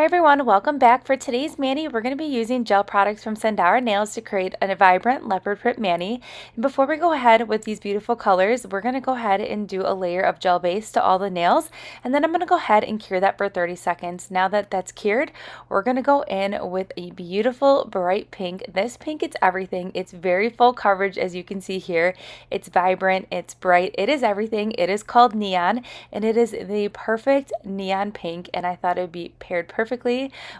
everyone, welcome back. For today's mani, we're going to be using gel products from Sundara Nails to create a vibrant leopard print mani. And before we go ahead with these beautiful colors, we're going to go ahead and do a layer of gel base to all the nails, and then I'm going to go ahead and cure that for 30 seconds. Now that that's cured, we're going to go in with a beautiful bright pink. This pink, it's everything. It's very full coverage, as you can see here. It's vibrant, it's bright, it is everything. It is called neon, and it is the perfect neon pink, and I thought it would be paired perfectly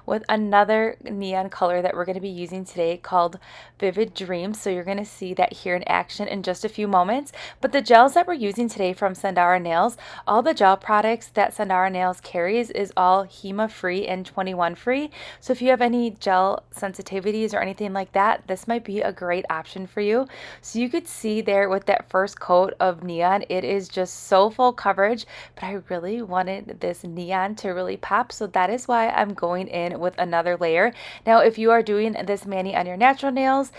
with another neon color that we're going to be using today called Vivid Dreams. So you're going to see that here in action in just a few moments. But the gels that we're using today from Sundara Nails, all the gel products that Sundara Nails carries is all HEMA free and 21 free. So if you have any gel sensitivities or anything like that, this might be a great option for you. So you could see there with that first coat of neon, it is just so full coverage, but I really wanted this neon to really pop, so that is why I'm going in with another layer. Now, if you are doing this mani on your natural nails,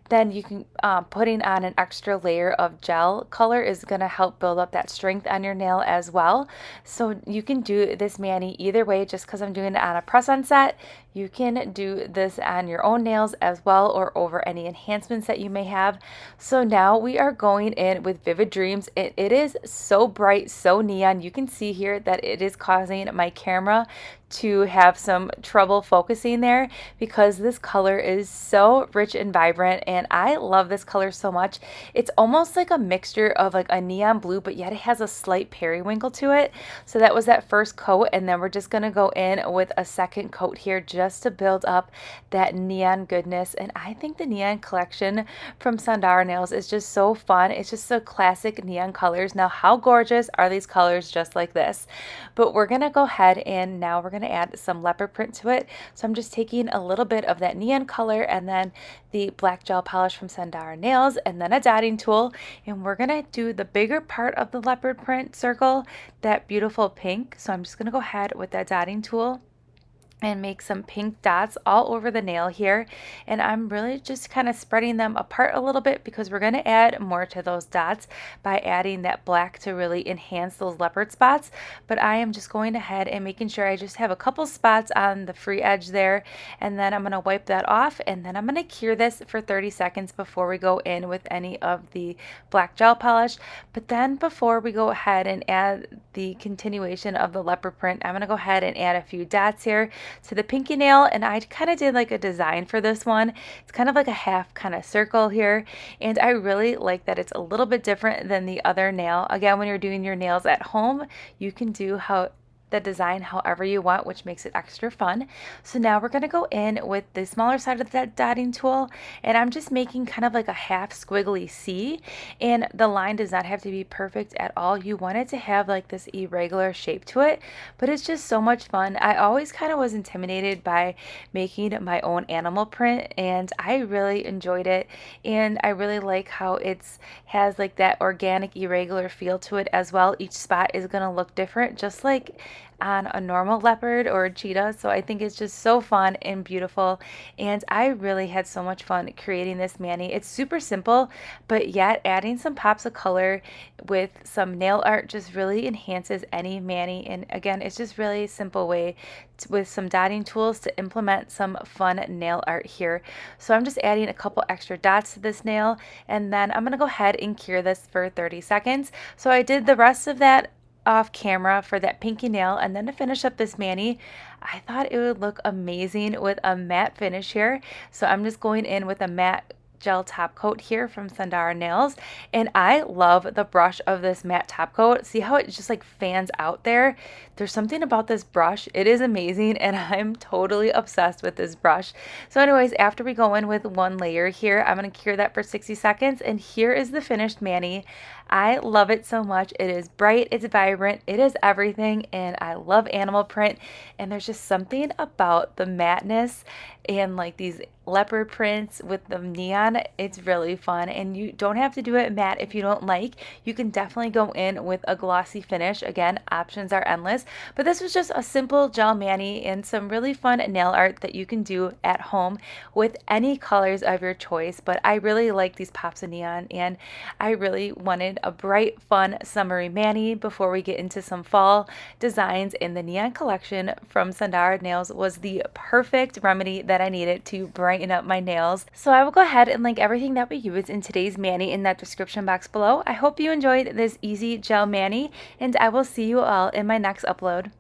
then you can putting on an extra layer of gel color is going to help build up that strength on your nail as well. So you can do this mani either way. Just because I'm doing it on a press-on set, you can do this on your own nails as well, or over any enhancements that you may have. So now we are going in with Vivid Dreams. It is so bright, so neon. You can see here that it is causing my camera to have some trouble focusing there because this color is so rich and vibrant, and I love this color so much. It's almost like a mixture of like a neon blue, but yet it has a slight periwinkle to it. So that was that first coat, and then we're just gonna go in with a second coat here just to build up that neon goodness. And I think the neon collection from Sundara Nails is just so fun. It's just so classic neon colors. Now, how gorgeous are these colors just like this? But we're gonna go ahead and now we're gonna add some leopard print to it. So I'm just taking a little bit of that neon color and then the black gel polish from Sundara Nails and then a dotting tool, and we're gonna do the bigger part of the leopard print circle, that beautiful pink. So I'm just gonna go ahead with that dotting tool and make some pink dots all over the nail here, and I'm really just kind of spreading them apart a little bit because we're going to add more to those dots by adding that black to really enhance those leopard spots. But I am just going ahead and making sure I just have a couple spots on the free edge there, and then I'm going to wipe that off, and then I'm going to cure this for 30 seconds before we go in with any of the black gel polish. But then before we go ahead and add the continuation of the leopard print, I'm going to go ahead and add a few dots here to the pinky nail, and I kind of did like a design for this one. It's kind of like a half kind of circle here, and I really like that it's a little bit different than the other nail. Again, when you're doing your nails at home, you can do the design however you want, which makes it extra fun. So now we're going to go in with the smaller side of that dotting tool, and I'm just making kind of like a half squiggly C, and the line does not have to be perfect at all. You want it to have like this irregular shape to it, but it's just so much fun. I always kind of was intimidated by making my own animal print, and I really enjoyed it, and I really like how it's has like that organic irregular feel to it as well. Each spot is going to look different, just like on a normal leopard or a cheetah. So I think it's just so fun and beautiful, and I really had so much fun creating this mani. It's super simple, but yet adding some pops of color with some nail art just really enhances any mani. And again, it's just really a simple way with some dotting tools to implement some fun nail art here. So I'm just adding a couple extra dots to this nail, and then I'm going to go ahead and cure this for 30 seconds. So I did the rest of that off camera for that pinky nail, and then to finish up this mani, I thought it would look amazing with a matte finish here. So I'm just going in with a matte gel top coat here from Sundara Nails, and I love the brush of this matte top coat. See how it just like fans out there? There's something about this brush. It is amazing, and I'm totally obsessed with this brush. So anyways, after we go in with one layer here, I'm going to cure that for 60 seconds, and here is the finished mani. I love it so much. It is bright, it's vibrant, it is everything, and I love animal print, and there's just something about the matteness and like these leopard prints with the neon. It's really fun, and you don't have to do it matte if you don't like. You can definitely go in with a glossy finish. Again, options are endless, but this was just a simple gel mani and some really fun nail art that you can do at home with any colors of your choice. But I really like these pops of neon, and I really wanted a bright, fun, summery mani before we get into some fall designs, and the neon collection from Sundara Nails was the perfect remedy that I needed to brighten up my nails. So I will go ahead and link everything that we use in today's mani in that description box below. I hope you enjoyed this easy gel mani, and I will see you all in my next upload.